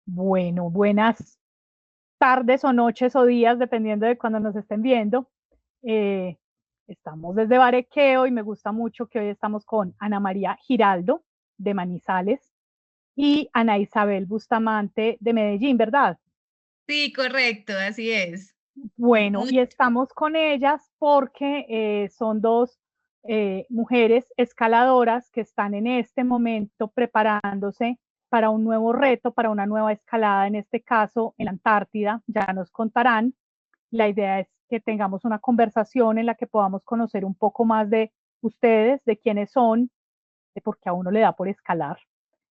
Bueno, buenas tardes o noches o días, dependiendo de cuando nos estén viendo. Eh, Estamos desde Barequeo y me gusta mucho que hoy estamos con Ana María Giraldo de Manizales y Ana Isabel Bustamante de Medellín, ¿verdad? Sí, correcto, así es. Bueno, Mu- y estamos con ellas porque son dos mujeres escaladoras que están en este momento preparándose para un nuevo reto, para una nueva escalada, en este caso en la Antártida, ya nos contarán. La idea es que tengamos una conversación en la que podamos conocer un poco más de ustedes, de quiénes son, de por qué a uno le da por escalar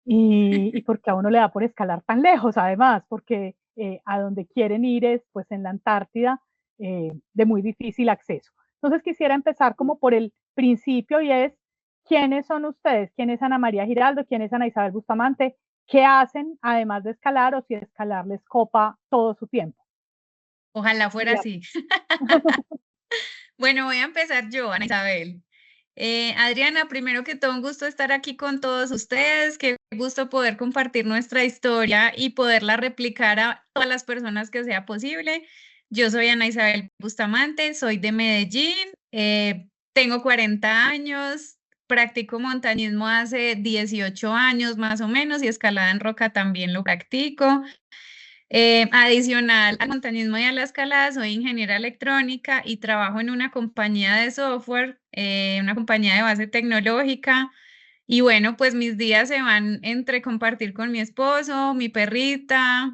y por qué a uno le da por escalar tan lejos, además, porque a donde quieren ir es pues en la Antártida, de muy difícil acceso. Entonces quisiera empezar como por el principio y es, ¿quiénes son ustedes? ¿Quién es Ana María Giraldo? ¿Quién es Ana Isabel Bustamante? ¿Qué hacen además de escalar o si escalar les copa todo su tiempo? Ojalá fuera Ya. así. Bueno, voy a empezar yo, Ana Isabel. Adriana, primero que todo, un gusto estar aquí con todos ustedes. Qué gusto poder compartir nuestra historia y poderla replicar a todas las personas que sea posible. Yo soy Ana Isabel Bustamante, soy de Medellín, tengo 40 años, practico montañismo hace 18 años más o menos y escalada en roca también lo practico. Adicional al montañismo y a la escalada, soy ingeniera electrónica y trabajo en una compañía de software, una compañía de base tecnológica. Y bueno, pues mis días se van entre compartir con mi esposo, mi perrita,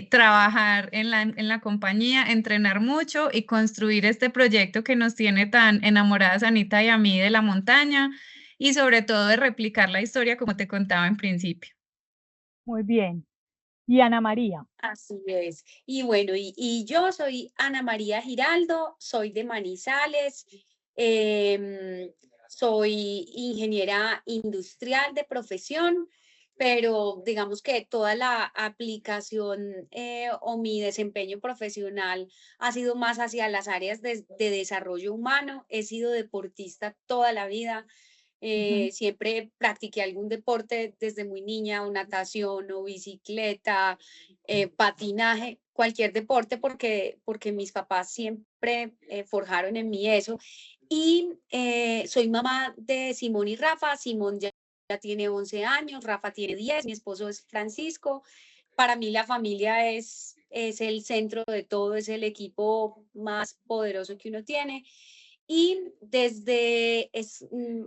trabajar en la compañía, entrenar mucho y construir este proyecto que nos tiene tan enamoradas Anita y a mí de la montaña y sobre todo de replicar la historia como te contaba en principio. Muy bien. Y Ana María. Así es. Y bueno, y yo soy Ana María Giraldo, soy de Manizales, soy ingeniera industrial de profesión, pero digamos que toda la aplicación o mi desempeño profesional ha sido más hacia las áreas de desarrollo humano. He sido deportista toda la vida. Ujú. Siempre practiqué algún deporte desde muy niña, o natación o bicicleta, patinaje, cualquier deporte, porque mis papás siempre forjaron en mí eso. Y soy mamá de Simón y Rafa. Simón ya tiene 11 años, Rafa tiene 10, mi esposo es Francisco. Para mí la familia es el centro de todo, es el equipo más poderoso que uno tiene. Y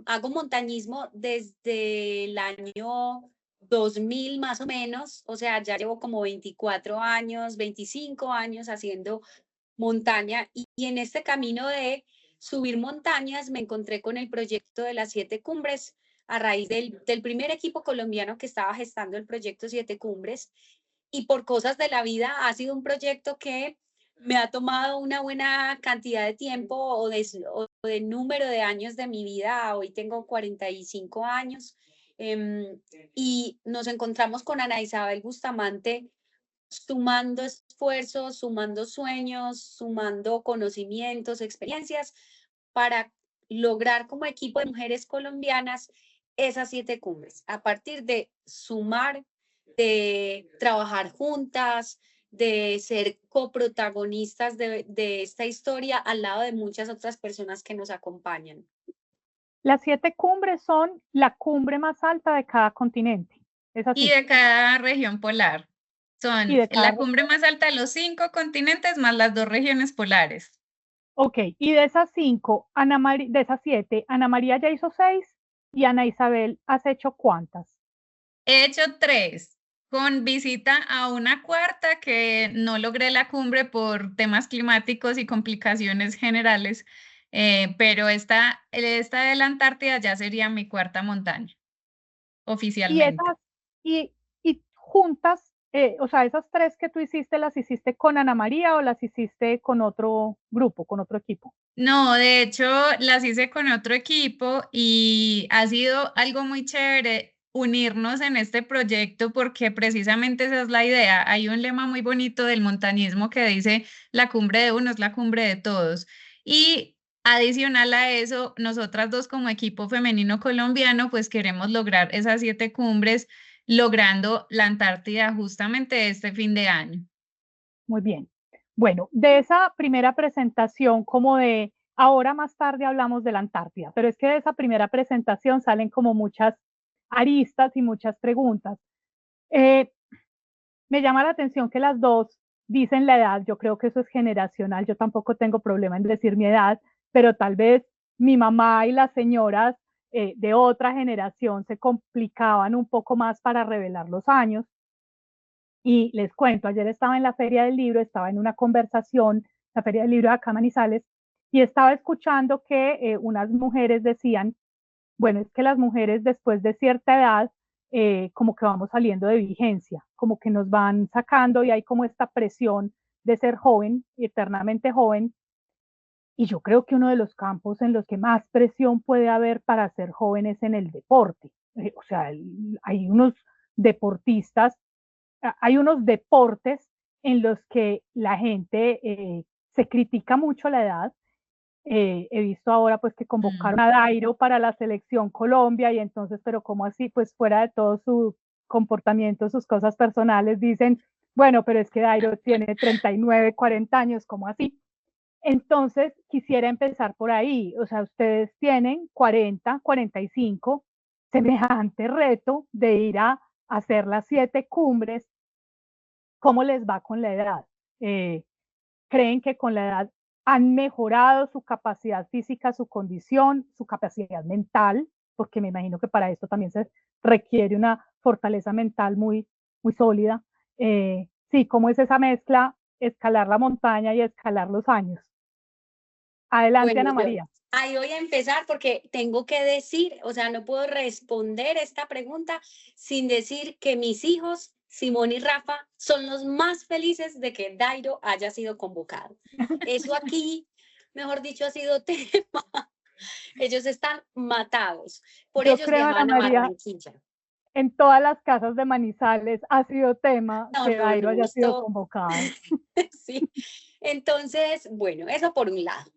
hago montañismo desde el año 2000 más o menos, o sea, ya llevo como 24 años, 25 años haciendo montaña y en este camino de subir montañas me encontré con el proyecto de las 7 cumbres a raíz del primer equipo colombiano que estaba gestando el proyecto 7 cumbres, y por cosas de la vida ha sido un proyecto que me ha tomado una buena cantidad de tiempo o de número de años de mi vida. Hoy tengo 45 años, y nos encontramos con Ana Isabel Bustamante sumando esfuerzos, sumando sueños, sumando conocimientos, experiencias para lograr como equipo de mujeres colombianas esas 7 cumbres, a partir de sumar, de trabajar juntas, de ser coprotagonistas de esta historia al lado de muchas otras personas que nos acompañan. Las 7 cumbres son la cumbre más alta de cada continente. Es Y así. de cada región polar. Y Son de cada la cumbre región. más alta de los 5 continentes más las 2 regiones polares. Ok, y de esas 5, de esas 7, Ana María ya hizo 6 y Ana Isabel, ¿has hecho cuántas? He hecho 3, con visita a una cuarta que no logré la cumbre por temas climáticos y complicaciones generales, pero esta de la Antártida ya sería mi cuarta montaña, Y oficialmente. esas, y juntas, o sea, esas 3 que tú hiciste, ¿las hiciste con Ana María o las hiciste con otro grupo, con otro equipo? No, de hecho las hice con otro equipo y ha sido algo muy chévere unirnos en este proyecto porque precisamente esa es la idea. Hay un lema muy bonito del montañismo que dice la cumbre de uno es la cumbre de todos. Y adicional a eso, nosotras dos como equipo femenino colombiano pues queremos lograr esas 7 cumbres logrando la Antártida justamente este fin de año. Muy bien. Bueno, de esa primera presentación, como de ahora más tarde hablamos de la Antártida, pero es que de esa primera presentación salen como muchas aristas y muchas preguntas. Me llama la atención que las dos dicen la edad, yo creo que eso es generacional, yo tampoco tengo problema en decir mi edad, pero tal vez mi mamá y las señoras de otra generación se complicaban un poco más para revelar los años. Y les cuento, ayer estaba en la Feria del Libro, estaba en una conversación, la Feria del Libro de acá Manizales, y estaba escuchando que unas mujeres decían, bueno, es que las mujeres después de cierta edad, como que vamos saliendo de vigencia, como que nos van sacando y hay como esta presión de ser joven, eternamente joven. Y yo creo que uno de los campos en los que más presión puede haber para ser joven es en el deporte. O sea, hay unos deportistas, hay unos deportes en los que la gente se critica mucho la edad. He visto ahora pues que convocaron a Dairo para la selección Colombia y entonces, pero ¿cómo así? Pues fuera de todo su comportamiento, sus cosas personales, dicen, bueno, pero es que Dairo tiene 39, 40 años, ¿cómo así? Entonces, quisiera empezar por ahí. O sea, ustedes tienen 40, 45, semejante reto de ir a hacer las 7 cumbres. ¿Cómo les va con la edad? ¿Creen que con la edad han mejorado su capacidad física, su condición, su capacidad mental? Porque me imagino que para esto también se requiere una fortaleza mental muy, muy sólida. Sí, ¿cómo es esa mezcla? Escalar la montaña y escalar los años. Adelante, Bueno, Ana María. ahí voy a empezar porque tengo que decir, o sea, no puedo responder esta pregunta sin decir que mis hijos, Simón y Rafa, son los más felices de que Dairo haya sido convocado. Eso aquí, mejor dicho, ha sido tema. Ellos están matados. Por Yo ellos creo, Ana viajaban a María, Barranquilla. en todas las casas de Manizales ha sido tema No, que no, Dairo no, haya sido esto convocado. sí. Entonces, bueno, eso por un lado.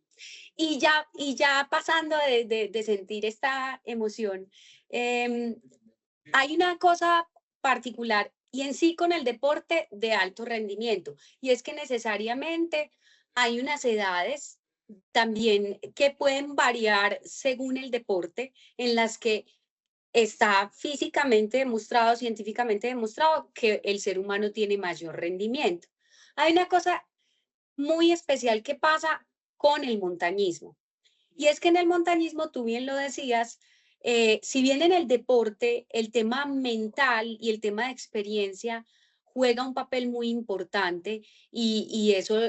Y ya pasando de sentir esta emoción, hay una cosa particular y en sí con el deporte de alto rendimiento, y es que necesariamente hay unas edades también que pueden variar según el deporte, en las que está físicamente demostrado, científicamente demostrado que el ser humano tiene mayor rendimiento. Hay una cosa muy especial que pasa con el montañismo. Y es que en el montañismo, tú bien lo decías, si bien en el deporte el tema mental y el tema de experiencia juega un papel muy importante y eso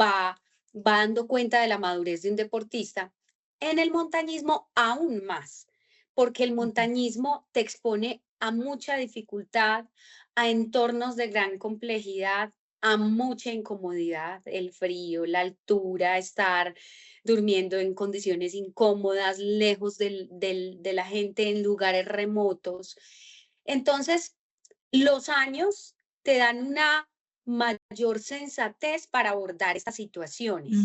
va dando cuenta de la madurez de un deportista, en el montañismo aún más, porque el montañismo te expone a mucha dificultad, a entornos de gran complejidad, a mucha incomodidad, el frío, la altura, estar durmiendo en condiciones incómodas, lejos de la gente, en lugares remotos. Entonces, los años te dan una mayor sensatez para abordar estas situaciones,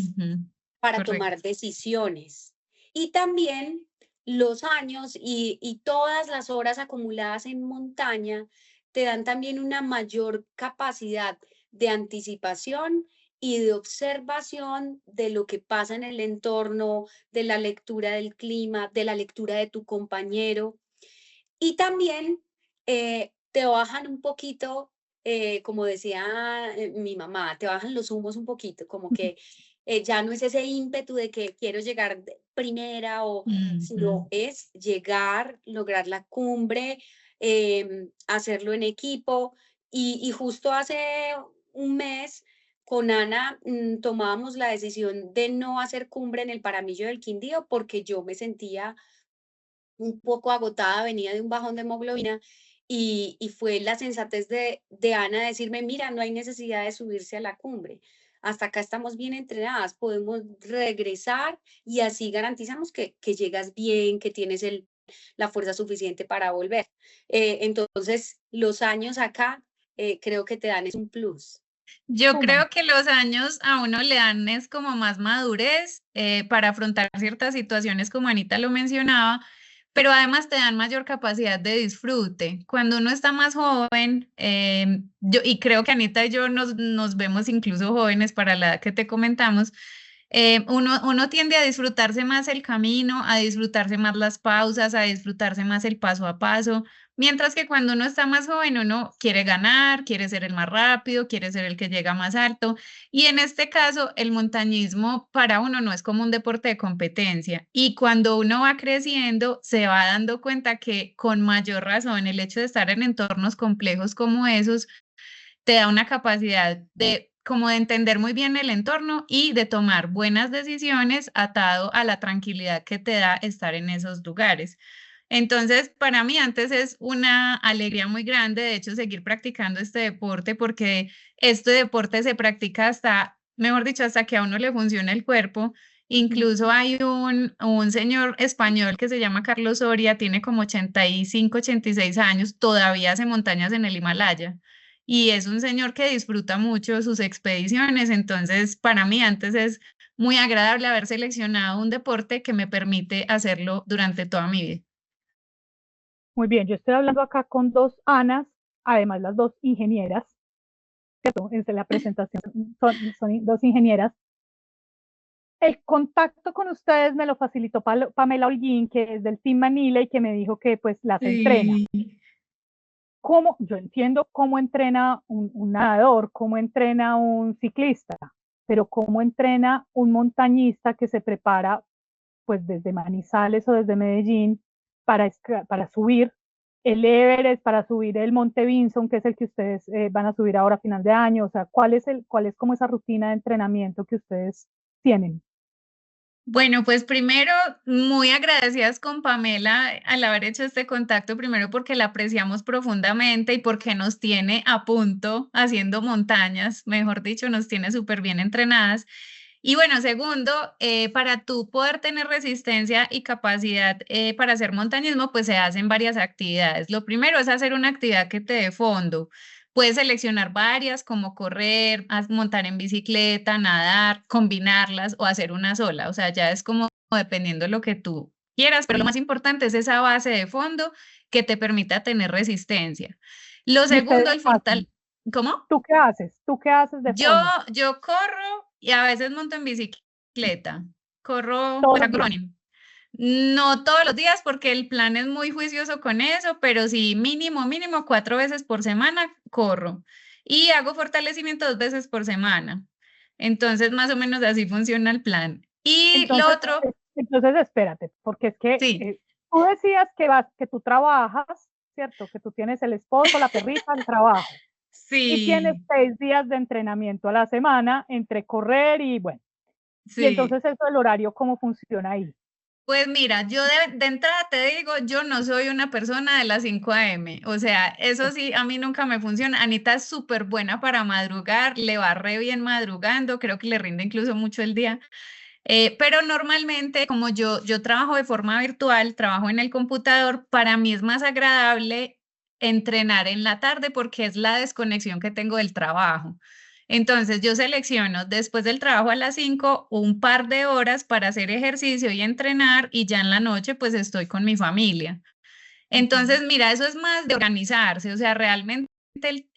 para Correcto. tomar decisiones. Y también los años y todas las horas acumuladas en montaña te dan también una mayor capacidad de anticipación y de observación de lo que pasa en el entorno, de la lectura del clima, de la lectura de tu compañero. Y también te bajan un poquito, como decía mi mamá, te bajan los humos un poquito, como que ya no es ese ímpetu de que quiero llegar primera, o sino es llegar, lograr la cumbre, hacerlo en equipo. Y justo hace un mes con Ana tomábamos la decisión de no hacer cumbre en el Paramillo del Quindío porque yo me sentía un poco agotada, venía de un bajón de hemoglobina y fue la sensatez de Ana decirme, mira, no hay necesidad de subirse a la cumbre. Hasta acá estamos bien entrenadas, podemos regresar y así garantizamos que llegas bien, que tienes la fuerza suficiente para volver. Entonces, los años acá creo que te dan es un plus. Yo creo que los años a uno le dan es como más madurez para afrontar ciertas situaciones, como Anita lo mencionaba, pero además te dan mayor capacidad de disfrute. Cuando uno está más joven, y creo que Anita y yo nos vemos incluso jóvenes para la edad que te comentamos, uno tiende a disfrutarse más el camino, a disfrutarse más las pausas, a disfrutarse más el paso a paso, mientras que cuando uno está más joven, uno quiere ganar, quiere ser el más rápido, quiere ser el que llega más alto. Y en este caso, el montañismo para uno no es como un deporte de competencia. Y cuando uno va creciendo, se va dando cuenta que con mayor razón el hecho de estar en entornos complejos como esos te da una capacidad de como de entender muy bien el entorno y de tomar buenas decisiones atado a la tranquilidad que te da estar en esos lugares. Entonces, para mí antes es una alegría muy grande, de hecho, seguir practicando este deporte porque este deporte se practica hasta, mejor dicho, hasta que a uno le funciona el cuerpo. Incluso hay un señor español que se llama Carlos Soria, tiene como 85, 86 años, todavía hace montañas en el Himalaya y es un señor que disfruta mucho sus expediciones, entonces para mí antes es muy agradable haber seleccionado un deporte que me permite hacerlo durante toda mi vida. Muy bien, yo estoy hablando acá con dos Anas, además las dos ingenieras, ¿cierto? En la presentación son dos ingenieras. El contacto con ustedes me lo facilitó Pamela Holguín, que es del Team Manila y que me dijo que pues las entrena. Sí. Yo entiendo cómo entrena un nadador, cómo entrena un ciclista, pero cómo entrena un montañista que se prepara pues desde Manizales o desde Medellín para subir el Everest, para subir el Monte Vinson, que es el que ustedes van a subir ahora a final de año. O sea, ¿cuál es como esa rutina de entrenamiento que ustedes tienen? Bueno, pues primero, muy agradecidas con Pamela al haber hecho este contacto, primero porque la apreciamos profundamente y porque nos tiene a punto haciendo montañas, mejor dicho, nos tiene súper bien entrenadas. Y bueno, segundo, para tú poder tener resistencia y capacidad para hacer montañismo, pues se hacen varias actividades. Lo primero es hacer una actividad que te dé fondo. Puedes seleccionar varias, como correr, montar en bicicleta, nadar, combinarlas o hacer una sola. O sea, ya es como dependiendo de lo que tú quieras, pero lo más importante es esa base de fondo que te permita tener resistencia. Lo ¿Y ustedes segundo, el hacen? ¿Cómo? ¿Tú qué haces? ¿Tú qué haces de Yo, fondo? yo corro y a veces monto en bicicleta. Corro, Todos pues los hago días. running. No todos los días porque el plan es muy juicioso con eso, pero sí mínimo 4 veces por semana corro y hago fortalecimiento 2 veces por semana. Entonces, más o menos así funciona el plan. Y lo Entonces, otro, entonces espérate, porque es que sí, tú decías que tú trabajas, ¿cierto? Que tú tienes el esposo, la perrita, el trabajo. Y tienes sí, 6 días de entrenamiento a la semana entre correr y bueno. Y sí. entonces eso, el horario, ¿cómo funciona ahí? Pues mira, yo de entrada te digo, yo no soy una persona de las 5 a.m. O sea, eso sí, a mí nunca me funciona. Anita es súper buena para madrugar, le va re bien madrugando, creo que le rinde incluso mucho el día. Pero normalmente, como yo trabajo de forma virtual, trabajo en el computador, para mí es más agradable entrenar en la tarde porque es la desconexión que tengo del trabajo. Entonces, yo selecciono después del trabajo a las 5 un par de horas para hacer ejercicio y entrenar y ya en la noche pues estoy con mi familia. Ujú. Entonces, mira, eso es más de organizarse, o sea, realmente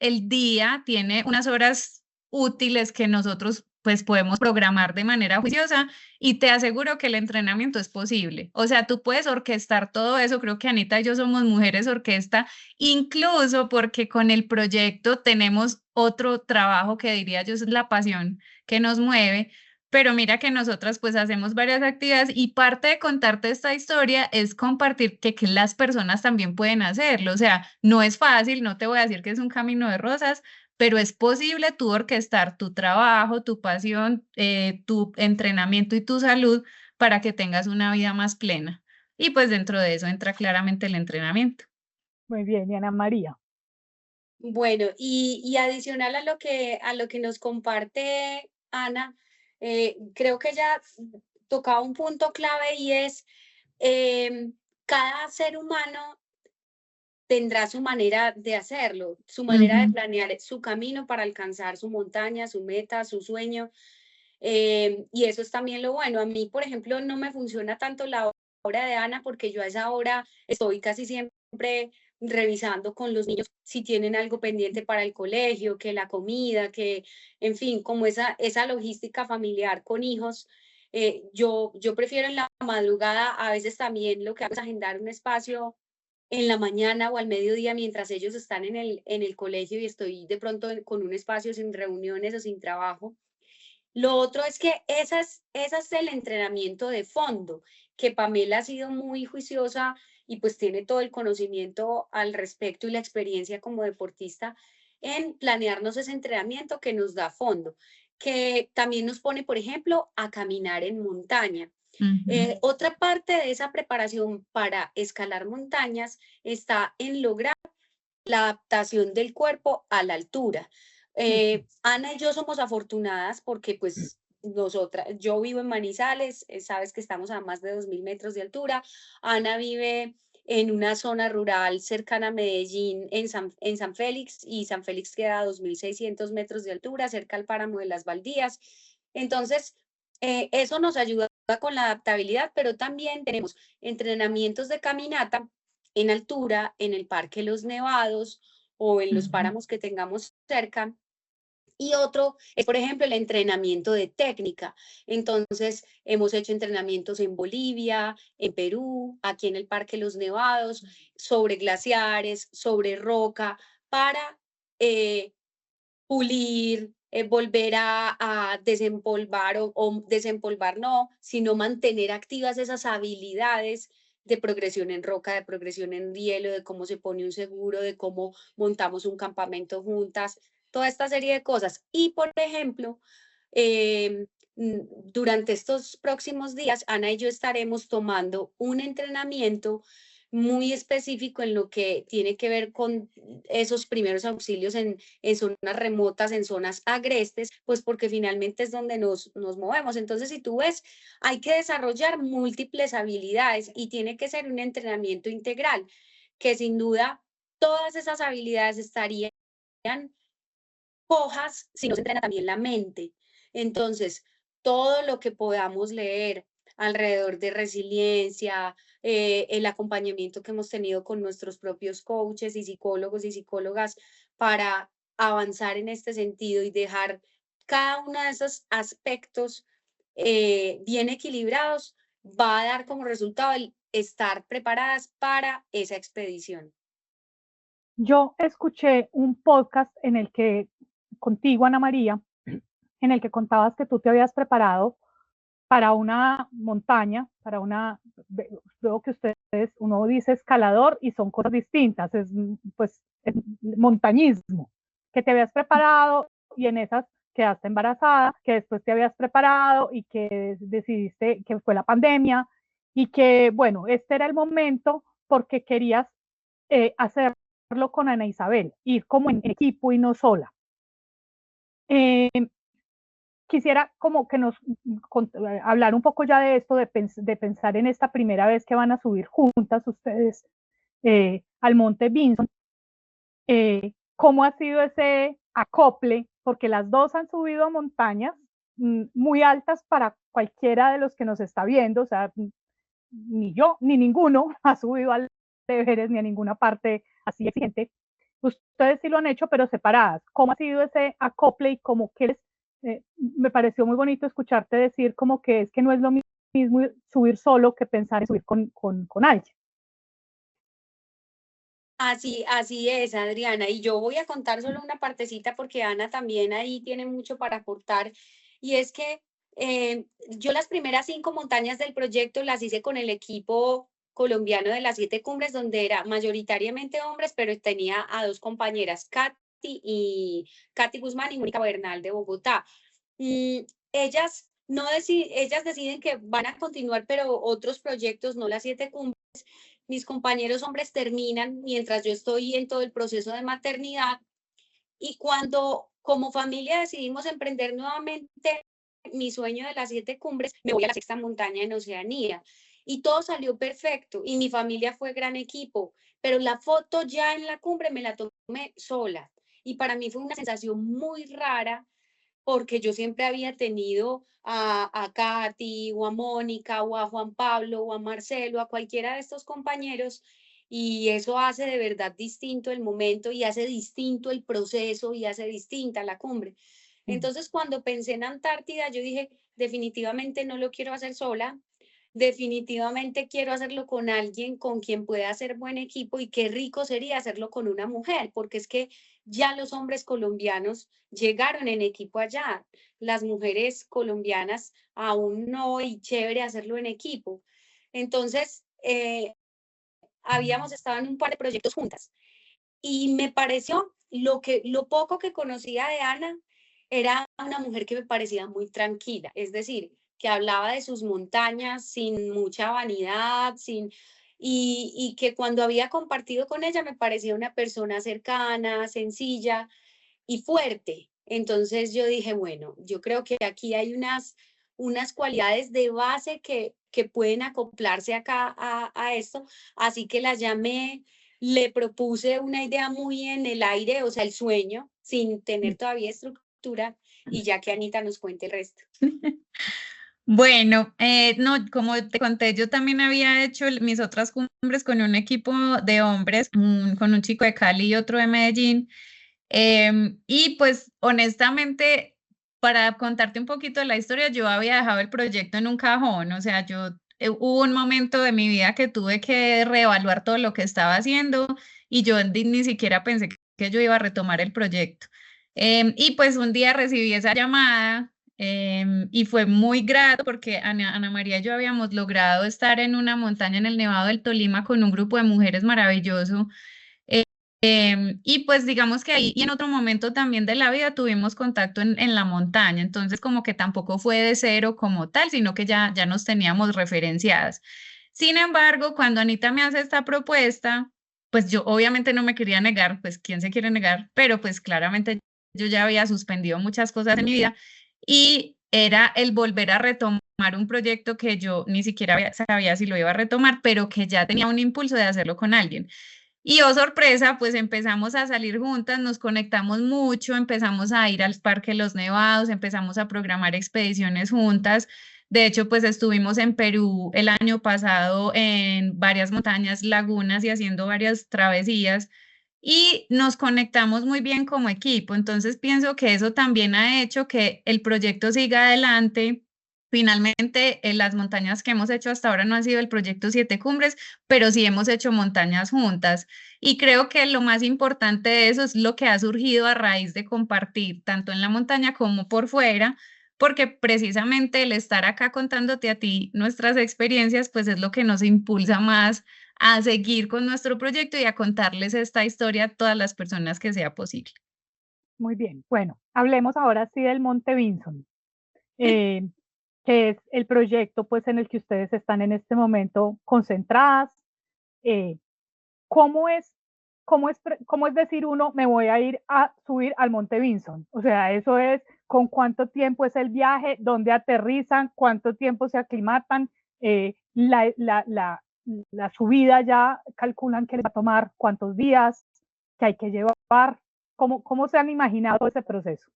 el día tiene unas horas útiles que nosotros pues podemos programar de manera juiciosa y te aseguro que el entrenamiento es posible. O sea, tú puedes orquestar todo eso, creo que Anita y yo somos mujeres orquesta, incluso porque con el proyecto tenemos otro trabajo que diría yo es la pasión que nos mueve, pero mira que nosotras pues hacemos varias actividades y parte de contarte esta historia es compartir que las personas también pueden hacerlo. O sea, no es fácil, no te voy a decir que es un camino de rosas, pero es posible tú orquestar tu trabajo, tu pasión, tu entrenamiento y tu salud para que tengas una vida más plena. Y pues dentro de eso entra claramente el entrenamiento. Muy bien, y Ana María. Bueno, y adicional a lo que nos comparte Ana, creo que ella tocaba un punto clave y es cada ser humano tendrá su manera de hacerlo, su manera de Ujú. planear su camino para alcanzar su montaña, su meta, su sueño. Y eso es también lo bueno. A mí, por ejemplo, no me funciona tanto la hora de Ana, porque yo a esa hora estoy casi siempre revisando con los niños si tienen algo pendiente para el colegio, que la comida, que, en fin, como esa logística familiar con hijos. Yo prefiero en la madrugada, a veces también lo que hago es agendar un espacio en la mañana o al mediodía mientras ellos están en el colegio y estoy de pronto con un espacio sin reuniones o sin trabajo. Lo otro es que ese es el entrenamiento de fondo, que Pamela ha sido muy juiciosa y pues tiene todo el conocimiento al respecto y la experiencia como deportista en planearnos ese entrenamiento que nos da fondo, que también nos pone, por ejemplo, a caminar en montaña. Otra parte de esa preparación para escalar montañas está en lograr la adaptación del cuerpo a la altura. Ana y yo somos afortunadas porque pues yo vivo en Manizales, sabes que estamos a más de 2.000 metros de altura. Ana vive en una zona rural cercana a Medellín, en San Félix, y San Félix queda a 2.600 metros de altura, cerca al páramo de las Baldías. Entonces, eso nos ayuda con la adaptabilidad, pero también tenemos entrenamientos de caminata en altura, en el Parque Los Nevados o en los páramos que tengamos cerca. Y otro es, por ejemplo, el entrenamiento de técnica. Entonces, hemos hecho entrenamientos en Bolivia, en Perú, aquí en el Parque Los Nevados, sobre glaciares, sobre roca, para pulir, volver a desempolvar o desempolvar no, sino mantener activas esas habilidades de progresión en roca, de progresión en hielo, de cómo se pone un seguro, de cómo montamos un campamento juntas, toda esta serie de cosas. Y, por ejemplo, durante estos próximos días, Ana y yo estaremos tomando un entrenamiento muy específico en lo que tiene que ver con esos primeros auxilios en zonas remotas, en zonas agrestes, pues porque finalmente es donde nos movemos. Entonces, si tú ves, hay que desarrollar múltiples habilidades y tiene que ser un entrenamiento integral, que sin duda todas esas habilidades estarían cojas si no se entrena también la mente. Entonces, todo lo que podamos leer alrededor de resiliencia, el acompañamiento que hemos tenido con nuestros propios coaches y psicólogos y psicólogas para avanzar en este sentido y dejar cada uno de esos aspectos bien equilibrados, va a dar como resultado el estar preparadas para esa expedición. Yo escuché un podcast en el que, contigo, Ana María, en el que contabas que tú te habías preparado para una montaña, veo que ustedes, uno dice escalador y son cosas distintas, es montañismo, que te habías preparado y en esas quedaste embarazada, que después te habías preparado y que decidiste que fue la pandemia y que, bueno, este era el momento porque querías hacerlo con Ana Isabel, ir como en equipo y no sola. Quisiera como que nos hablar un poco ya de esto, de pensar en esta primera vez que van a subir juntas ustedes al Monte Vinson. ¿Cómo ha sido ese acople? Porque las dos han subido a montañas muy altas para cualquiera de los que nos está viendo, o sea, ni yo ni ninguno ha subido al Everest ni a ninguna parte así exigente. Ustedes sí lo han hecho, pero separadas. ¿Cómo ha sido ese acople y cómo que me pareció muy bonito escucharte decir como que es que no es lo mismo subir solo que pensar en subir con alguien? Así es, Adriana. Y yo voy a contar solo una partecita porque Ana también ahí tiene mucho para aportar. Y es que yo las primeras 5 montañas del proyecto las hice con el equipo colombiano de las 7 cumbres, donde era mayoritariamente hombres, pero tenía a 2 compañeras, Katy Guzmán y Mónica Bernal de Bogotá. Ellas deciden que van a continuar, pero otros proyectos, no las 7 cumbres. Mis compañeros hombres terminan mientras yo estoy en todo el proceso de maternidad, y cuando como familia decidimos emprender nuevamente mi sueño de las 7 cumbres, me voy a la 6ª montaña en Oceanía y todo salió perfecto y mi familia fue gran equipo, pero la foto ya en la cumbre me la tomé sola y para mí fue una sensación muy rara porque yo siempre había tenido a Katy, o a Mónica, o a Juan Pablo, o a Marcelo, a cualquiera de estos compañeros, y eso hace de verdad distinto el momento, y hace distinto el proceso, y hace distinta la cumbre. Entonces, cuando pensé en Antártida, yo dije, definitivamente no lo quiero hacer sola, definitivamente quiero hacerlo con alguien con quien pueda hacer buen equipo, y qué rico sería hacerlo con una mujer, porque es que ya los hombres colombianos llegaron en equipo allá, las mujeres colombianas aún no, y chévere hacerlo en equipo. Entonces, habíamos estado en un par de proyectos juntas y me pareció, lo poco que conocía de Ana, era una mujer que me parecía muy tranquila, es decir, que hablaba de sus montañas sin mucha vanidad, y que cuando había compartido con ella me parecía una persona cercana, sencilla y fuerte. Entonces yo dije, bueno, yo creo que aquí hay unas cualidades de base que pueden acoplarse acá a esto, así que la llamé, le propuse una idea muy en el aire, o sea, el sueño, sin tener todavía estructura, y ya que Anita nos cuente el resto. Bueno, no, como te conté, yo también había hecho mis otras cumbres con un equipo de hombres, con un chico de Cali y otro de Medellín. Y pues honestamente, para contarte un poquito de la historia, yo había dejado el proyecto en un cajón, o sea, hubo un momento de mi vida que tuve que reevaluar todo lo que estaba haciendo y yo ni siquiera pensé que yo iba a retomar el proyecto. Y pues un día recibí esa llamada. Y fue muy grato porque Ana María y yo habíamos logrado estar en una montaña en el Nevado del Tolima con un grupo de mujeres maravilloso. Y pues digamos que ahí y en otro momento también de la vida tuvimos contacto en la montaña, entonces como que tampoco fue de cero como tal, sino que ya nos teníamos referenciadas. Sin embargo, cuando Anita me hace esta propuesta, pues yo obviamente no me quería negar, pues quién se quiere negar, pero pues claramente yo ya había suspendido muchas cosas en mi vida y era el volver a retomar un proyecto que yo ni siquiera sabía si lo iba a retomar, pero que ya tenía un impulso de hacerlo con alguien. Y oh sorpresa, pues empezamos a salir juntas, nos conectamos mucho, empezamos a ir al Parque Los Nevados, empezamos a programar expediciones juntas. De hecho, pues estuvimos en Perú el año pasado en varias montañas, lagunas y haciendo varias travesías y nos conectamos muy bien como equipo. Entonces pienso que eso también ha hecho que el proyecto siga adelante. Finalmente, las montañas que hemos hecho hasta ahora no han sido el proyecto Siete Cumbres, pero sí hemos hecho montañas juntas. Y creo que lo más importante de eso es lo que ha surgido a raíz de compartir, tanto en la montaña como por fuera, porque precisamente el estar acá contándote a ti nuestras experiencias, pues es lo que nos impulsa más a seguir con nuestro proyecto y a contarles esta historia a todas las personas que sea posible. Muy bien. Bueno, hablemos ahora sí del Monte Vinson, que es el proyecto pues en el que ustedes están en este momento concentradas. ¿Cómo es, cómo es decir uno, me voy a ir a subir al Monte Vinson? O sea, eso es, ¿con cuánto tiempo es el viaje? ¿Dónde aterrizan? ¿Cuánto tiempo se aclimatan? La subida ya calculan que les va a tomar cuántos días, que hay que llevar. ¿Cómo se han imaginado ese proceso?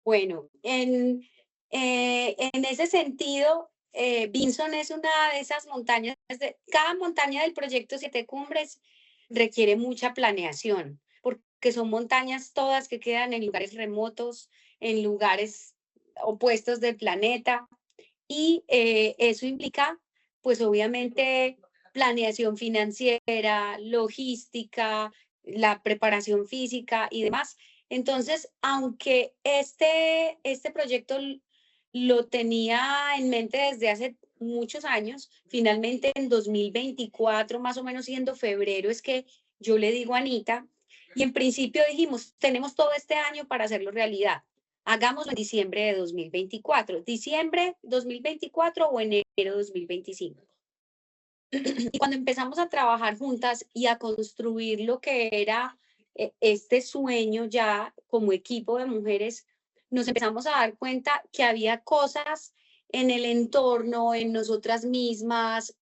Bueno, en ese sentido, Vinson es una de esas montañas, cada montaña del proyecto Siete Cumbres requiere mucha planeación, porque son montañas todas que quedan en lugares remotos, en lugares opuestos del planeta, y eso implica, pues obviamente, planeación financiera, logística, la preparación física y demás. Entonces, aunque este proyecto lo tenía en mente desde hace muchos años, finalmente en 2024, más o menos siendo febrero, es que yo le digo a Anita, y en principio dijimos, tenemos todo este año para hacerlo realidad. Hagámoslo en diciembre de 2024, diciembre 2024 o enero 2025. Y cuando empezamos a trabajar juntas y a construir lo que era este sueño ya como equipo de mujeres, nos empezamos a dar cuenta que había cosas en el entorno, en nosotras mismas,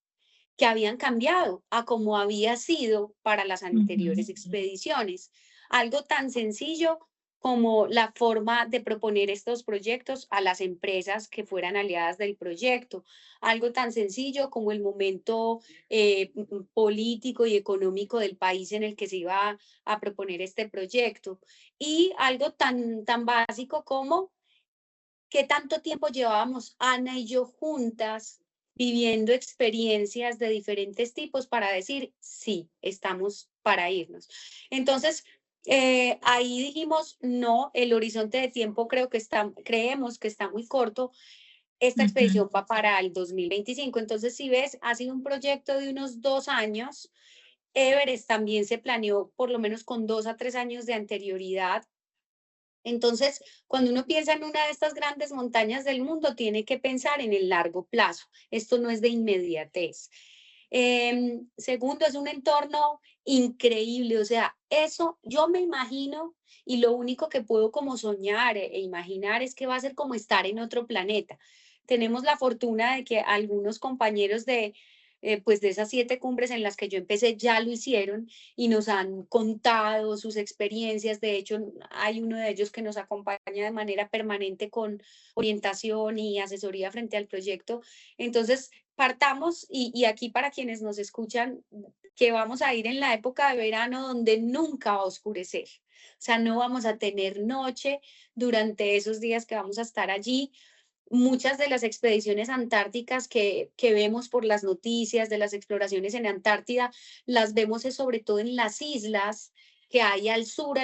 que habían cambiado a como había sido para las anteriores expediciones. Algo tan sencillo como la forma de proponer estos proyectos a las empresas que fueran aliadas del proyecto. Algo tan sencillo como el momento político y económico del país en el que se iba a proponer este proyecto. Y algo tan básico como qué tanto tiempo llevábamos Ana y yo juntas viviendo experiencias de diferentes tipos para decir, sí, estamos para irnos. Entonces, ahí dijimos, no, el horizonte de tiempo creemos que está muy corto. Esta expedición va para el 2025. Entonces, si ves, ha sido un proyecto de unos 2 años. Everest también se planeó por lo menos con 2 a 3 años de anterioridad. Entonces, cuando uno piensa en una de estas grandes montañas del mundo, tiene que pensar en el largo plazo. Esto no es de inmediatez. Segundo, es un entorno increíble. O sea, eso yo me imagino y lo único que puedo como soñar e imaginar es que va a ser como estar en otro planeta. Tenemos la fortuna de que algunos compañeros pues de esas 7 cumbres en las que yo empecé ya lo hicieron y nos han contado sus experiencias. De hecho, hay uno de ellos que nos acompaña de manera permanente con orientación y asesoría frente al proyecto. Entonces, partamos y aquí para quienes nos escuchan, que vamos a ir en la época de verano donde nunca va a oscurecer. O sea, no vamos a tener noche durante esos días que vamos a estar allí. Muchas de las expediciones antárticas que vemos por las noticias de las exploraciones en Antártida, las vemos sobre todo en las islas que hay al sur,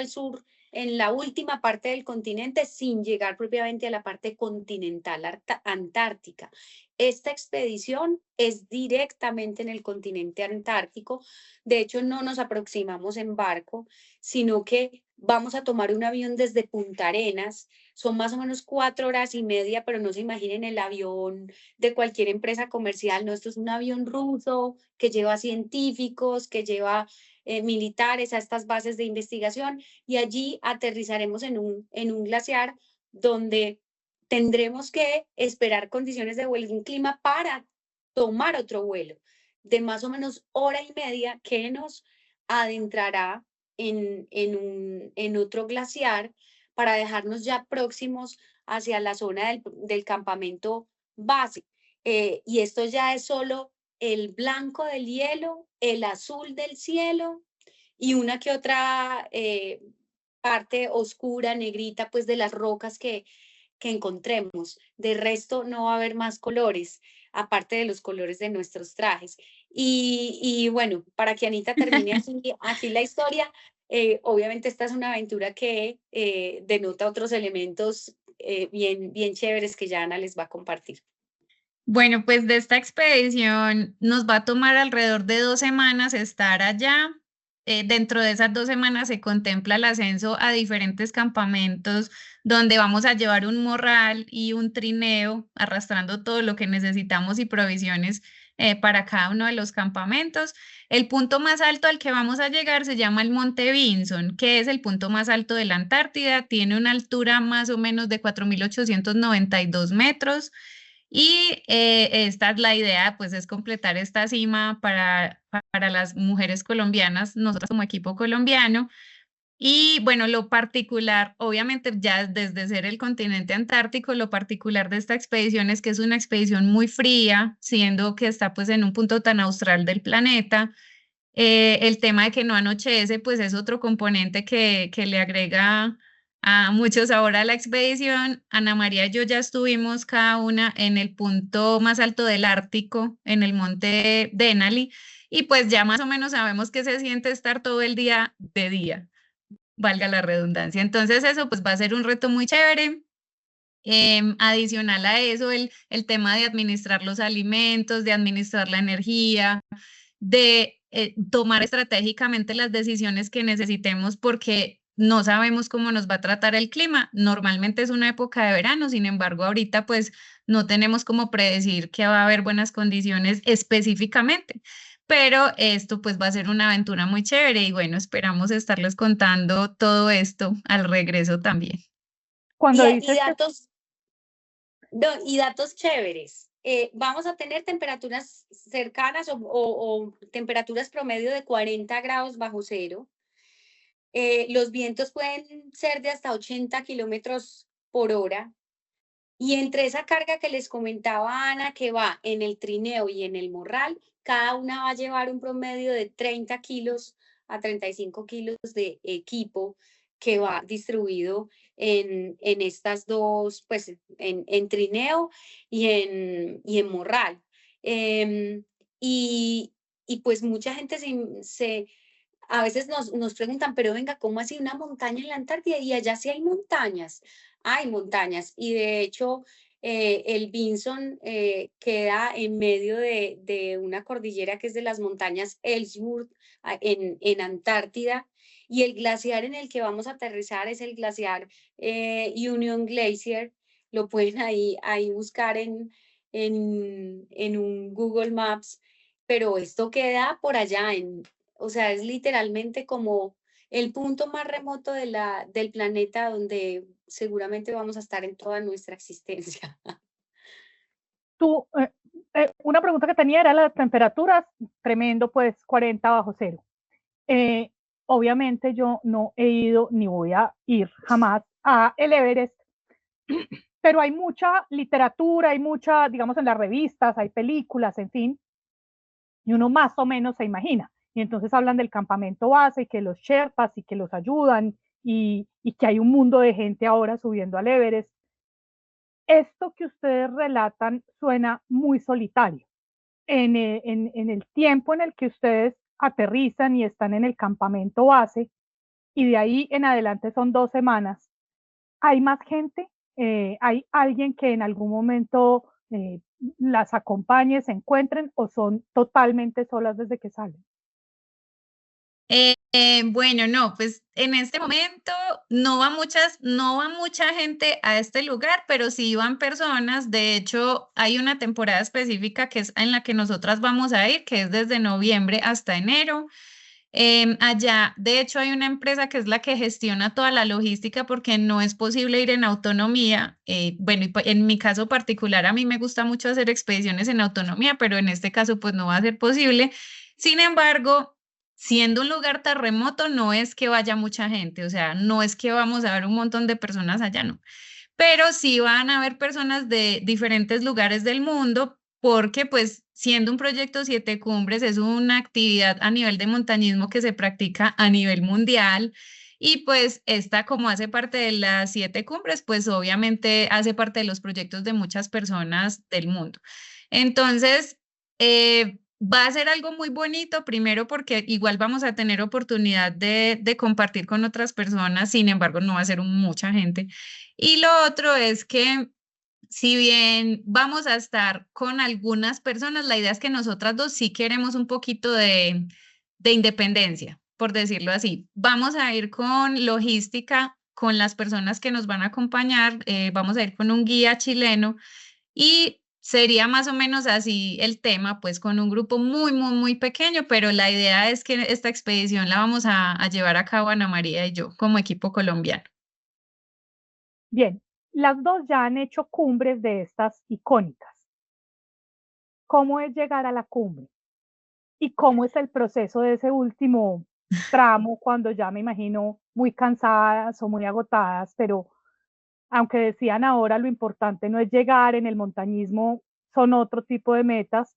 en la última parte del continente, sin llegar propiamente a la parte continental antártica. Esta expedición es directamente en el continente antártico. De hecho, no nos aproximamos en barco, sino que vamos a tomar un avión desde Punta Arenas. Son más o menos 4 horas y media, pero no se imaginen el avión de cualquier empresa comercial. No, esto es un avión ruso que lleva científicos, que lleva militares a estas bases de investigación, y allí aterrizaremos en un glaciar donde tendremos que esperar condiciones de vuelo y un clima para tomar otro vuelo de más o menos hora y media que nos adentrará en otro glaciar para dejarnos ya próximos hacia la zona del campamento base. Y esto ya es solo el blanco del hielo, el azul del cielo y una que otra parte oscura, negrita, pues de las rocas que encontremos. De resto no va a haber más colores, aparte de los colores de nuestros trajes. Y bueno, para que Anita termine aquí la historia, obviamente esta es una aventura que denota otros elementos bien chéveres que ya Ana les va a compartir. Bueno, pues de esta expedición nos va a tomar alrededor de 2 semanas estar allá. Dentro de esas 2 semanas se contempla el ascenso a diferentes campamentos donde vamos a llevar un morral y un trineo arrastrando todo lo que necesitamos y provisiones para cada uno de los campamentos. El punto más alto al que vamos a llegar se llama el Monte Vinson, que es el punto más alto de la Antártida. Tiene una altura más o menos de 4.892 metros. Y esta es la idea, pues es completar esta cima para las mujeres colombianas, nosotros como equipo colombiano. Y bueno, lo particular, obviamente ya desde ser el continente antártico, lo particular de esta expedición es que es una expedición muy fría, siendo que está pues en un punto tan austral del planeta. El tema de que no anochece, pues es otro componente que le agrega a mucho sabor a la expedición. Ana María y yo ya estuvimos cada una en el punto más alto del Ártico, en el monte Denali, y pues ya más o menos sabemos que se siente estar todo el día de día, valga la redundancia. Entonces eso pues va a ser un reto muy chévere. Adicional a eso, el tema de administrar los alimentos, de administrar la energía, de tomar estratégicamente las decisiones que necesitemos porque no sabemos cómo nos va a tratar el clima. Normalmente es una época de verano, sin embargo, ahorita pues no tenemos cómo predecir que va a haber buenas condiciones específicamente. Pero esto pues va a ser una aventura muy chévere y bueno, esperamos estarles contando todo esto al regreso también. Cuando Y dices que datos chéveres. Vamos a tener temperaturas cercanas o temperaturas promedio de 40 grados bajo cero. Los vientos pueden ser de hasta 80 kilómetros por hora. Y entre esa carga que les comentaba Ana, que va en el trineo y en el morral, cada una va a llevar un promedio de 30 kilos a 35 kilos de equipo que va distribuido en estas dos, pues en trineo y en morral. Em, y, y pues mucha gente a veces nos preguntan, pero venga, ¿cómo así una montaña en la Antártida? Y allá sí hay montañas. Hay montañas. Y de hecho, el Vinson queda en medio de una cordillera que es de las montañas Ellsworth en Antártida. Y el glaciar en el que vamos a aterrizar es el glaciar Union Glacier. Lo pueden ahí buscar en un Google Maps. Pero esto queda por allá o sea, es literalmente como el punto más remoto del planeta donde seguramente vamos a estar en toda nuestra existencia. Tú, una pregunta que tenía era las temperaturas, tremendo, pues 40 bajo cero. Obviamente yo no he ido ni voy a ir jamás a el Everest, pero hay mucha literatura, hay mucha, digamos, en las revistas, hay películas, en fin, y uno más o menos se imagina. Y entonces hablan del campamento base, y que los Sherpas y que los ayudan, y que hay un mundo de gente ahora subiendo al Everest. Esto que ustedes relatan suena muy solitario. En el tiempo en el que ustedes aterrizan y están en el campamento base, y de ahí en adelante son 2 semanas, ¿hay más gente? ¿Hay alguien que en algún momento las acompañe, se encuentren, o son totalmente solas desde que salen? Bueno, no, pues en este momento no va mucha gente a este lugar, pero sí van personas. De hecho, hay una temporada específica que es en la que nosotras vamos a ir, que es desde noviembre hasta enero. Allá, de hecho, hay una empresa que es la que gestiona toda la logística porque no es posible ir en autonomía. Bueno, en mi caso particular, a mí me gusta mucho hacer expediciones en autonomía, pero en este caso, pues no va a ser posible. Sin embargo, siendo un lugar tan remoto, no es que vaya mucha gente, o sea, no es que vamos a ver un montón de personas allá, no. Pero sí van a haber personas de diferentes lugares del mundo porque pues siendo un proyecto Siete Cumbres es una actividad a nivel de montañismo que se practica a nivel mundial y pues esta como hace parte de las Siete Cumbres, pues obviamente hace parte de los proyectos de muchas personas del mundo. Entonces, va a ser algo muy bonito, primero porque igual vamos a tener oportunidad de compartir con otras personas, sin embargo no va a ser mucha gente. Y lo otro es que si bien vamos a estar con algunas personas, la idea es que nosotras dos sí queremos un poquito de independencia, por decirlo así. Vamos a ir con logística, con las personas que nos van a acompañar, vamos a ir con un guía chileno y sería más o menos así el tema, pues con un grupo muy pequeño, pero la idea es que esta expedición la vamos a llevar a cabo Ana María y yo como equipo colombiano. Bien, las dos ya han hecho cumbres de estas icónicas. ¿Cómo es llegar a la cumbre? ¿Y cómo es el proceso de ese último tramo cuando ya me imagino muy cansadas o muy agotadas? Pero aunque decían ahora lo importante no es llegar, en el montañismo son otro tipo de metas,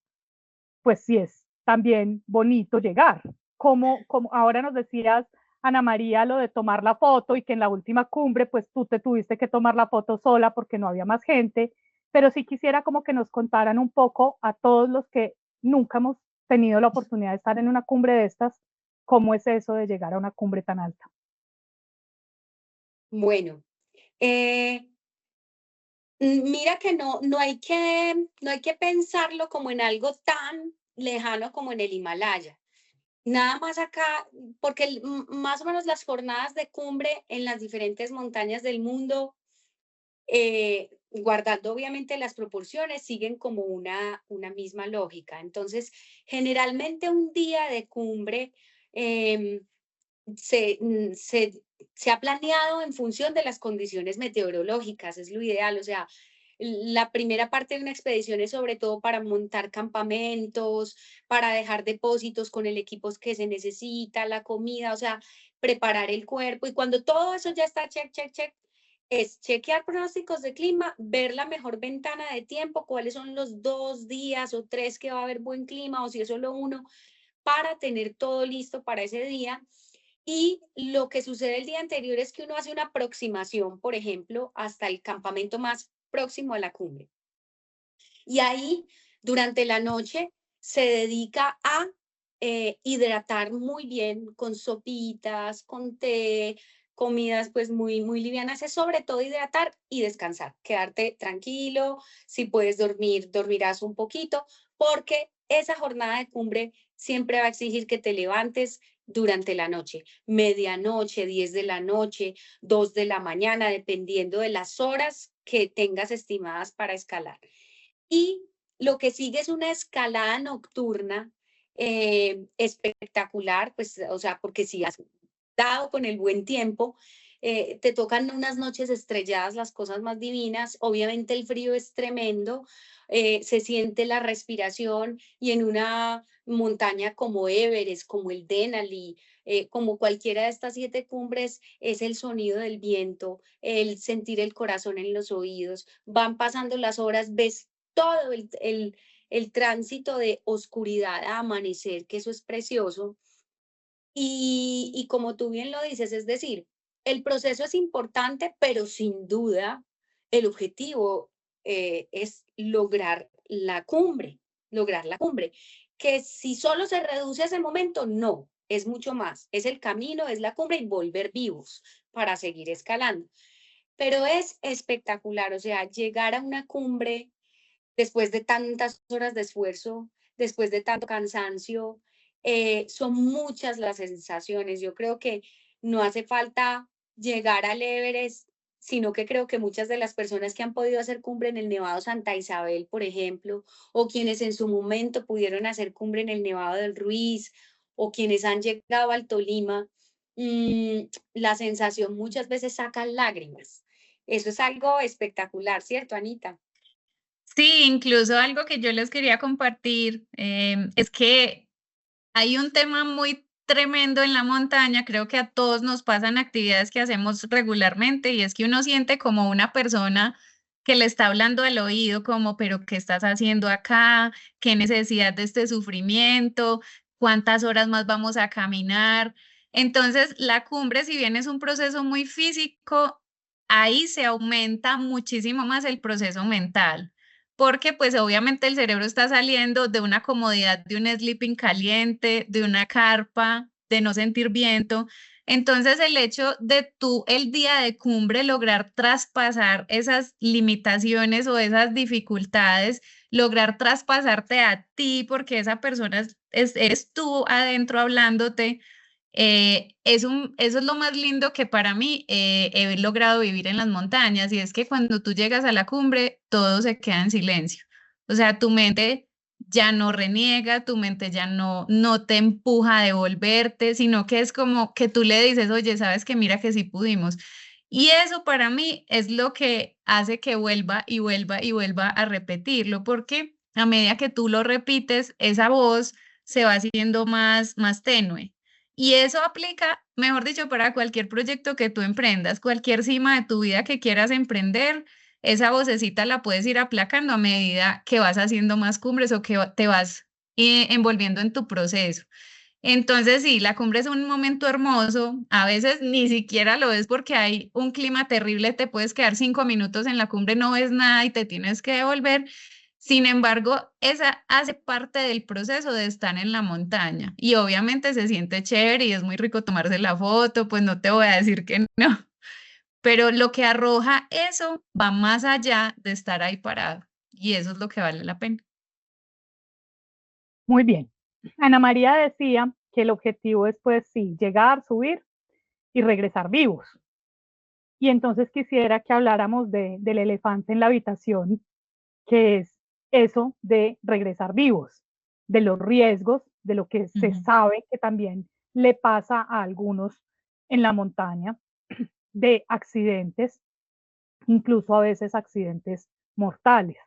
pues sí es también bonito llegar. Como ahora nos decías, Ana María, lo de tomar la foto, y que en la última cumbre, pues tú te tuviste que tomar la foto sola porque no había más gente, pero sí quisiera como que nos contaran un poco a todos los que nunca hemos tenido la oportunidad de estar en una cumbre de estas, cómo es eso de llegar a una cumbre tan alta. Bueno, eh, mira que no hay que pensarlo como en algo tan lejano como en el Himalaya. Nada más acá, porque más o menos las jornadas de cumbre en las diferentes montañas del mundo, guardando obviamente las proporciones, siguen como una misma lógica. Entonces, generalmente un día de cumbre em, se, mm, se, se ha planeado en función de las condiciones meteorológicas, es lo ideal. O sea, la primera parte de una expedición es sobre todo para montar campamentos, para dejar depósitos con el equipo que se necesita, la comida, o sea, preparar el cuerpo, y cuando todo eso ya está check, check, check, es chequear pronósticos de clima, ver la mejor ventana de tiempo, cuáles son los 2 días o 3 que va a haber buen clima, o si es solo uno, para tener todo listo para ese día. Y lo que sucede el día anterior es que uno hace una aproximación, por ejemplo, hasta el campamento más próximo a la cumbre. Y ahí, durante la noche, se dedica a hidratar muy bien con sopitas, con té, comidas pues muy, muy livianas. Es sobre todo hidratar y descansar, quedarte tranquilo. Si puedes dormir, dormirás un poquito, porque esa jornada de cumbre siempre va a exigir que te levantes durante la noche, medianoche, 10 de la noche, 2 de la mañana, dependiendo de las horas que tengas estimadas para escalar. Y lo que sigue es una escalada nocturna espectacular, pues, o sea, porque si has dado con el buen tiempo, te tocan unas noches estrelladas, las cosas más divinas. Obviamente el frío es tremendo, se siente la respiración, y en una montaña como Everest, como el Denali, como cualquiera de estas 7 cumbres, es el sonido del viento, el sentir el corazón en los oídos. Van pasando las horas, ves todo el tránsito de oscuridad a amanecer, que eso es precioso. Y como tú bien lo dices, es decir, el proceso es importante, pero sin duda el objetivo es lograr la cumbre, que si solo se reduce a ese momento, no, es mucho más, es el camino, es la cumbre y volver vivos para seguir escalando. Pero es espectacular, o sea, llegar a una cumbre después de tantas horas de esfuerzo, después de tanto cansancio, son muchas las sensaciones. Yo creo que no hace falta llegar al Everest, sino que creo que muchas de las personas que han podido hacer cumbre en el Nevado Santa Isabel, por ejemplo, o quienes en su momento pudieron hacer cumbre en el Nevado del Ruiz, o quienes han llegado al Tolima, la sensación muchas veces saca lágrimas. Eso es algo espectacular, ¿cierto, Anita? Sí, incluso algo que yo les quería compartir es que hay un tema muy tremendo en la montaña, creo que a todos nos pasan actividades que hacemos regularmente, y es que uno siente como una persona que le está hablando al oído, como, pero ¿qué estás haciendo acá? ¿Qué necesidad de este sufrimiento? ¿Cuántas horas más vamos a caminar? Entonces, la cumbre, si bien es un proceso muy físico, ahí se aumenta muchísimo más el proceso mental, porque pues obviamente el cerebro está saliendo de una comodidad de un sleeping caliente, de una carpa, de no sentir viento. Entonces el hecho de tú el día de cumbre lograr traspasar esas limitaciones o esas dificultades, lograr traspasarte a ti, porque esa persona eres tú adentro hablándote, eso es lo más lindo que para mí he logrado vivir en las montañas, y es que cuando tú llegas a la cumbre, todo se queda en silencio. O sea, tu mente ya no reniega, tu mente ya no te empuja a devolverte, sino que es como que tú le dices, oye, sabes que mira que sí pudimos. Y eso para mí es lo que hace que vuelva y vuelva y vuelva a repetirlo, porque a medida que tú lo repites, esa voz se va haciendo más tenue. Y eso aplica, mejor dicho, para cualquier proyecto que tú emprendas, cualquier cima de tu vida que quieras emprender, esa vocecita la puedes ir aplacando a medida que vas haciendo más cumbres o que te vas envolviendo en tu proceso. Entonces, sí, la cumbre es un momento hermoso. A veces ni siquiera lo ves porque hay un clima terrible, te puedes quedar 5 minutos en la cumbre, no ves nada y te tienes que devolver. Sin embargo, esa hace parte del proceso de estar en la montaña, y obviamente se siente chévere y es muy rico tomarse la foto, pues no te voy a decir que no, pero lo que arroja eso va más allá de estar ahí parado, y eso es lo que vale la pena. Muy bien. Ana María decía que el objetivo es, pues sí, llegar, subir y regresar vivos. Y entonces quisiera que habláramos del elefante en la habitación, que es eso de regresar vivos, de los riesgos, de lo que se Ujú. sabe que también le pasa a algunos en la montaña, de accidentes, incluso a veces accidentes mortales.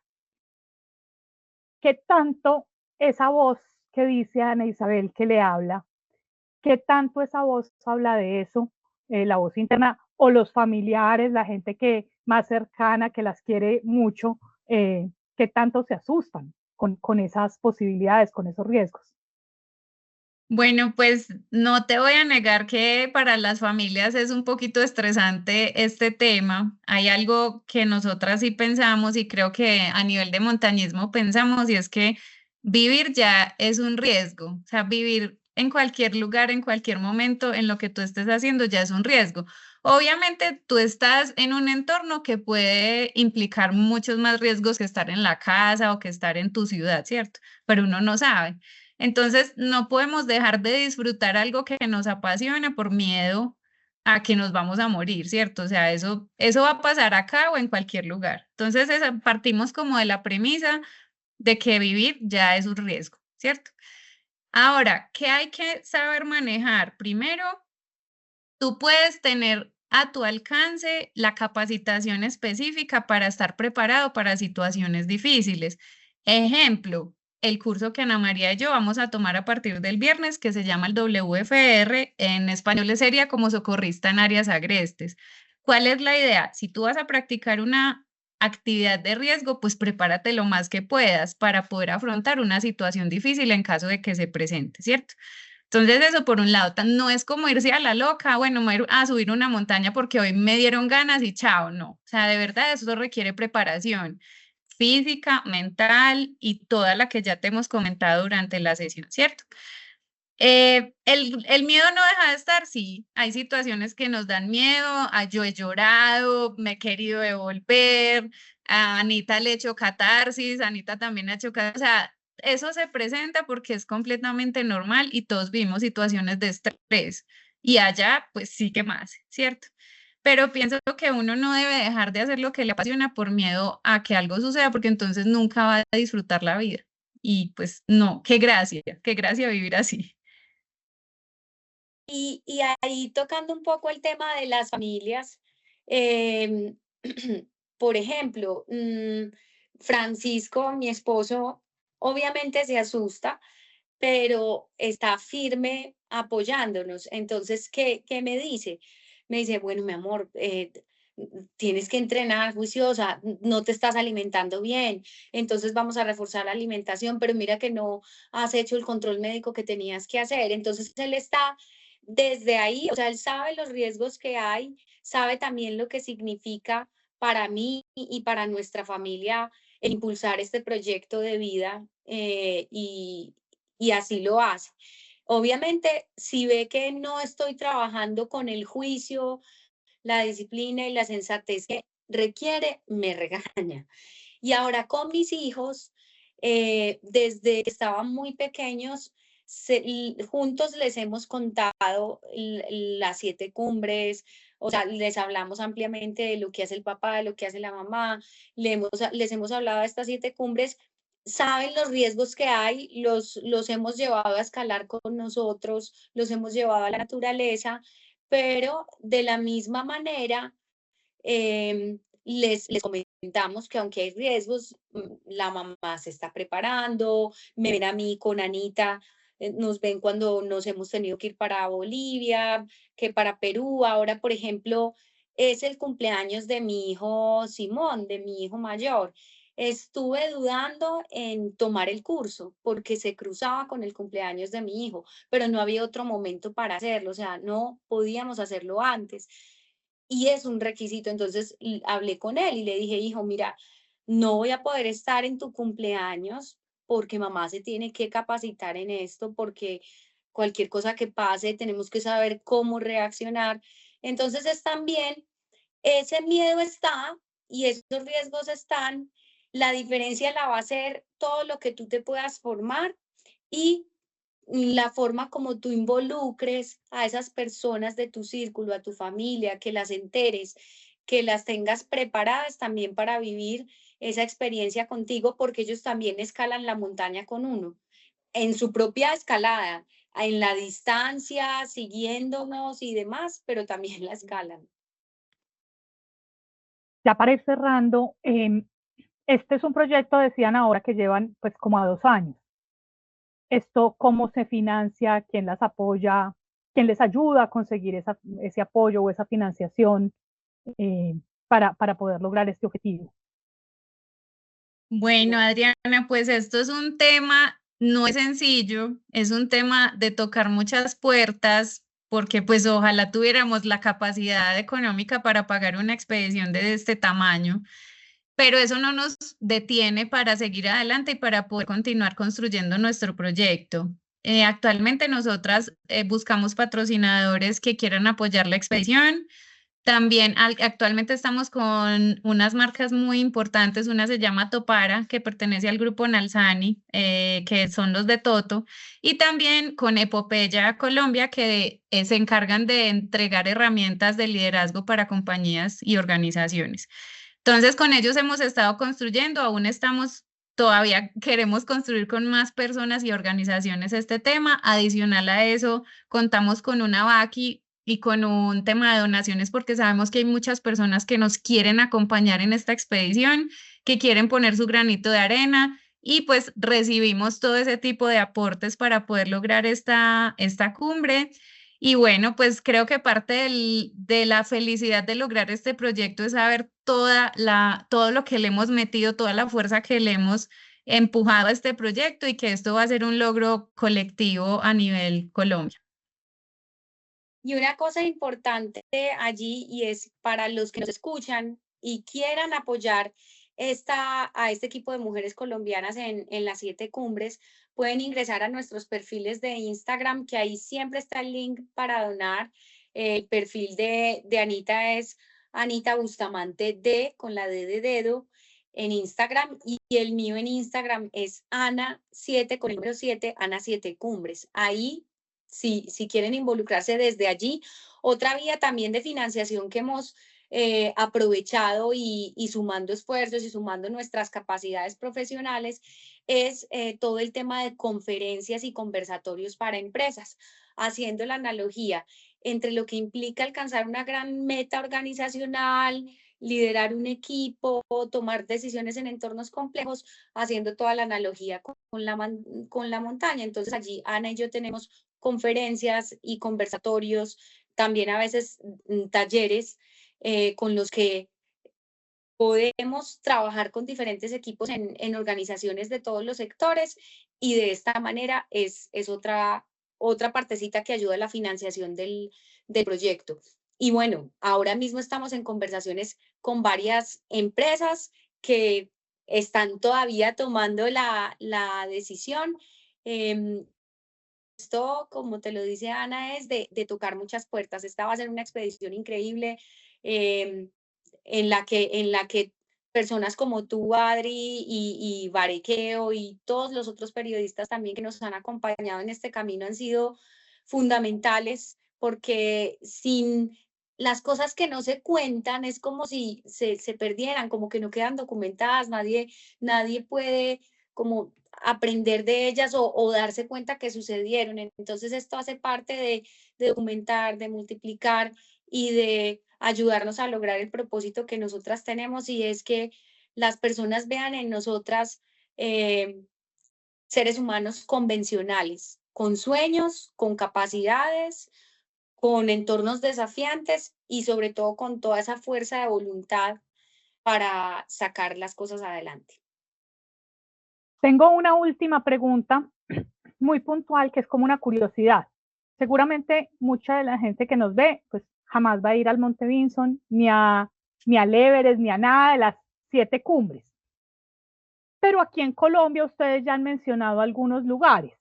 ¿Qué tanto esa voz que dice Ana Isabel que le habla ¿Qué tanto esa voz habla de eso, la voz interna, o los familiares, la gente que más cercana, que las quiere mucho, qué tanto se asustan con esas posibilidades, con esos riesgos? Bueno, pues no te voy a negar que para las familias es un poquito estresante este tema. Hay algo que nosotras sí pensamos y creo que a nivel de montañismo pensamos y es que vivir ya es un riesgo. O sea, vivir en cualquier lugar, en cualquier momento, en lo que tú estés haciendo ya es un riesgo. Obviamente tú estás en un entorno que puede implicar muchos más riesgos que estar en la casa o que estar en tu ciudad, ¿cierto? Pero uno no sabe. Entonces, no podemos dejar de disfrutar algo que nos apasiona por miedo a que nos vamos a morir, ¿cierto? O sea, eso va a pasar acá o en cualquier lugar. Entonces, partimos como de la premisa de que vivir ya es un riesgo, ¿cierto? Ahora, ¿qué hay que saber manejar? Primero, tú puedes tener a tu alcance la capacitación específica para estar preparado para situaciones difíciles. Ejemplo, el curso que Ana María y yo vamos a tomar a partir del viernes, que se llama el WFR, en español sería como socorrista en áreas agrestes. ¿Cuál es la idea? Si tú vas a practicar una actividad de riesgo, pues prepárate lo más que puedas para poder afrontar una situación difícil en caso de que se presente, ¿cierto? Entonces, eso por un lado, no es como irse a la loca, bueno, me voy a ir a subir una montaña porque hoy me dieron ganas y chao, no. O sea, de verdad, eso requiere preparación física, mental y toda la que ya te hemos comentado durante la sesión, ¿cierto? El miedo no deja de estar, sí, hay situaciones que nos dan miedo, yo he llorado, me he querido devolver, a Anita le he hecho catarsis, Anita también ha hecho catarsis, o sea, eso se presenta porque es completamente normal y todos vivimos situaciones de estrés y allá pues sí que más, ¿cierto? Pero pienso que uno no debe dejar de hacer lo que le apasiona por miedo a que algo suceda porque entonces nunca va a disfrutar la vida y pues no, qué gracia vivir así. Y ahí tocando un poco el tema de las familias, em, por ejemplo, Francisco, mi esposo, obviamente se asusta, pero está firme apoyándonos. Entonces, ¿qué me dice? Me dice, bueno, mi amor, tienes que entrenar juiciosa, no te estás alimentando bien, entonces vamos a reforzar la alimentación, pero mira que no has hecho el control médico que tenías que hacer. Entonces, él está desde ahí, o sea, él sabe los riesgos que hay, sabe también lo que significa para mí y para nuestra familia el impulsar este proyecto de vida, y así lo hace. Obviamente, si ve que no estoy trabajando con el juicio, la disciplina y la sensatez que requiere, me regaña. Y ahora con mis hijos, desde que estaban muy pequeños, juntos les hemos contado las 7 cumbres, o sea, les hablamos ampliamente de lo que hace el papá, de lo que hace la mamá, les hemos hablado de estas 7 cumbres, saben los riesgos que hay, los hemos llevado a escalar con nosotros, los hemos llevado a la naturaleza, pero de la misma manera, les comentamos que aunque hay riesgos, la mamá se está preparando, me ven a mí con Anita, nos ven cuando nos hemos tenido que ir para Bolivia, que para Perú. Ahora, por ejemplo, es el cumpleaños de mi hijo Simón, de mi hijo mayor. Estuve dudando en tomar el curso porque se cruzaba con el cumpleaños de mi hijo, pero no había otro momento para hacerlo, o sea, no podíamos hacerlo antes y es un requisito. Entonces hablé con él y le dije, hijo, mira, no voy a poder estar en tu cumpleaños porque mamá se tiene que capacitar en esto, porque cualquier cosa que pase tenemos que saber cómo reaccionar. Entonces es también, ese miedo está y esos riesgos están. La diferencia la va a ser todo lo que tú te puedas formar y la forma como tú involucres a esas personas de tu círculo, a tu familia, que las enteres, que las tengas preparadas también para vivir esa experiencia contigo, porque ellos también escalan la montaña con uno, en su propia escalada, en la distancia, siguiéndonos y demás, pero también la escalan. Ya para ir cerrando, este es un proyecto, decían ahora, que llevan pues como a 2 años. ¿Esto cómo se financia? ¿Quién las apoya? quién les ayuda a conseguir ese apoyo o esa financiación para poder lograr este objetivo. Bueno, Adriana, pues esto es un tema, no es sencillo, es un tema de tocar muchas puertas, porque pues ojalá tuviéramos la capacidad económica para pagar una expedición de este tamaño, pero eso no nos detiene para seguir adelante y para poder continuar construyendo nuestro proyecto. Actualmente nosotras buscamos patrocinadores que quieran apoyar la expedición. También actualmente estamos con unas marcas muy importantes, una se llama Topara, que pertenece al grupo Nalsani, que son los de Toto, y también con Epopeya Colombia, que se encargan de entregar herramientas de liderazgo para compañías y organizaciones. Entonces, con ellos hemos estado construyendo, aún estamos, todavía queremos construir con más personas y organizaciones este tema. Adicional a eso, contamos con una Vaki y con un tema de donaciones porque sabemos que hay muchas personas que nos quieren acompañar en esta expedición, que quieren poner su granito de arena y pues recibimos todo ese tipo de aportes para poder lograr esta cumbre. Y bueno, pues creo que parte de la felicidad de lograr este proyecto es saber todo lo que le hemos metido, toda la fuerza que le hemos empujado a este proyecto y que esto va a ser un logro colectivo a nivel Colombia. Y una cosa importante allí, y es para los que nos escuchan y quieran apoyar a este equipo de mujeres colombianas en las 7 cumbres, pueden ingresar a nuestros perfiles de Instagram, que ahí siempre está el link para donar. El perfil de Anita es Anita Bustamante D, con la D de dedo, en Instagram, y el mío en Instagram es Ana7, con el número 7, Ana7 Cumbres. Ahí, si quieren involucrarse desde allí. Otra vía también de financiación que hemos aprovechado y sumando esfuerzos y sumando nuestras capacidades profesionales es todo el tema de conferencias y conversatorios para empresas, haciendo la analogía entre lo que implica alcanzar una gran meta organizacional, liderar un equipo, tomar decisiones en entornos complejos, haciendo toda la analogía con la montaña. Entonces allí Ana y yo tenemos conferencias y conversatorios, también a veces talleres con los que podemos trabajar con diferentes equipos en organizaciones de todos los sectores, y de esta manera es otra partecita que ayuda a la financiación del proyecto. Y bueno, ahora mismo estamos en conversaciones con varias empresas que están todavía tomando la decisión. Esto, como te lo dice Ana, es de tocar muchas puertas. Esta va a ser una expedición increíble en la que personas como tú, Adri, y Barequeo, y todos los otros periodistas también que nos han acompañado en este camino han sido fundamentales, porque sin las cosas que no se cuentan es como si se perdieran, como que no quedan documentadas, nadie puede como aprender de ellas o darse cuenta que sucedieron. Entonces esto hace parte de documentar, de multiplicar y de ayudarnos a lograr el propósito que nosotras tenemos, y es que las personas vean en nosotras seres humanos convencionales, con sueños, con capacidades, con entornos desafiantes y sobre todo con toda esa fuerza de voluntad para sacar las cosas adelante. Tengo una última pregunta muy puntual que es como una curiosidad. Seguramente mucha de la gente que nos ve pues jamás va a ir al Monte Vinson, ni al Everest, ni a nada de las 7 cumbres. Pero aquí en Colombia ustedes ya han mencionado algunos lugares.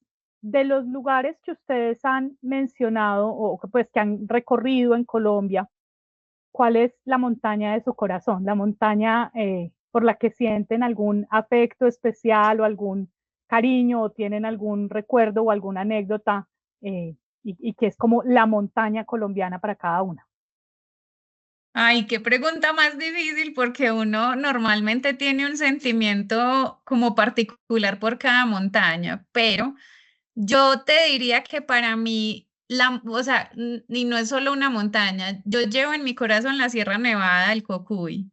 De los lugares que ustedes han mencionado o pues que han recorrido en Colombia, ¿cuál es la montaña de su corazón? La montaña por la que sienten algún afecto especial o algún cariño o tienen algún recuerdo o alguna anécdota y que es como la montaña colombiana para cada una. Ay, qué pregunta más difícil porque uno normalmente tiene un sentimiento como particular por cada montaña, pero yo te diría que para mí, o sea, y no es solo una montaña, yo llevo en mi corazón la Sierra Nevada del Cocuy.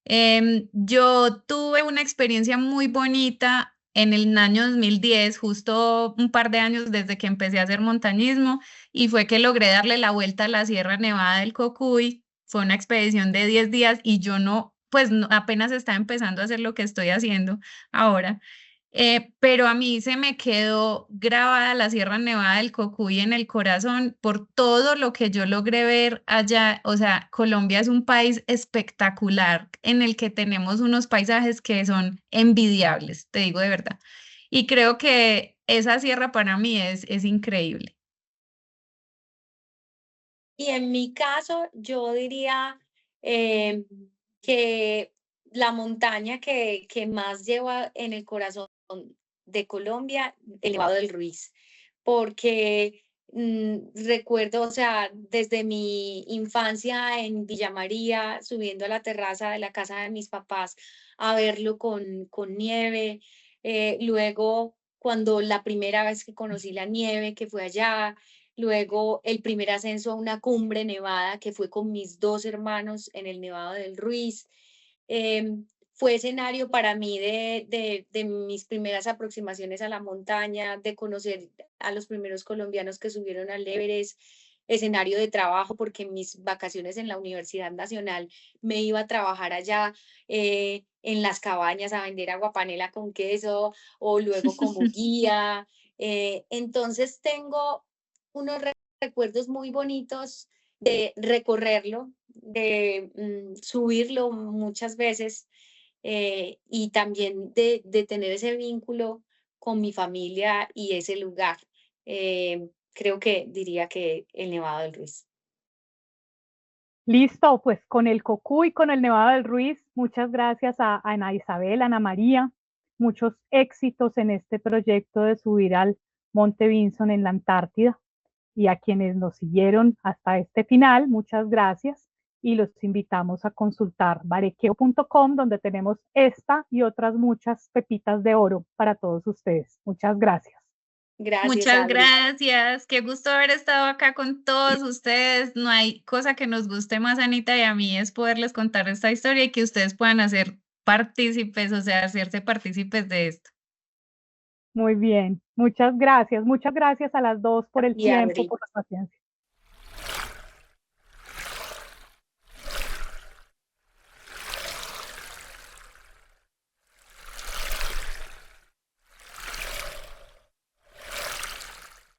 Yo tuve una experiencia muy bonita en el año 2010, justo un par de años desde que empecé a hacer montañismo, y fue que logré darle la vuelta a la Sierra Nevada del Cocuy. Fue una expedición de 10 días y yo no, pues apenas estaba empezando a hacer lo que estoy haciendo ahora. Pero a mí se me quedó grabada la Sierra Nevada del Cocuy en el corazón por todo lo que yo logré ver allá. O sea, Colombia es un país espectacular en el que tenemos unos paisajes que son envidiables, te digo de verdad. Y creo que esa sierra para mí es increíble. Y en mi caso, yo diría eh, que la montaña que más lleva en el corazón de Colombia, el Nevado del Ruiz, porque recuerdo, o sea, desde mi infancia en Villa María, subiendo a la terraza de la casa de mis papás a verlo con nieve, luego cuando la primera vez que conocí la nieve, que fue allá, luego el primer ascenso a una cumbre nevada que fue con mis dos hermanos en el Nevado del Ruiz. Fue escenario para mí de mis primeras aproximaciones a la montaña, de conocer a los primeros colombianos que subieron al Everest, escenario de trabajo, porque en mis vacaciones en la Universidad Nacional me iba a trabajar allá en las cabañas a vender aguapanela con queso o luego como guía. Entonces tengo unos recuerdos muy bonitos de recorrerlo, de subirlo muchas veces y también de tener ese vínculo con mi familia y ese lugar. Creo que diría que el Nevado del Ruiz. Listo, pues con el Cocuy, con el Nevado del Ruiz, muchas gracias a Ana Isabel, Ana María, muchos éxitos en este proyecto de subir al Monte Vinson en la Antártida, y a quienes nos siguieron hasta este final, muchas gracias, y los invitamos a consultar barequeo.com, donde tenemos esta y otras muchas pepitas de oro para todos ustedes. Muchas gracias. Gracias, Muchas Adri. gracias. Qué gusto haber estado acá con todos ustedes. No hay cosa que nos guste más, Anita, y a mí es poderles contar esta historia y que ustedes puedan hacer partícipes, o sea, hacerse partícipes de esto. Muy bien, muchas gracias a las dos por el Y tiempo, Adri. por la paciencia.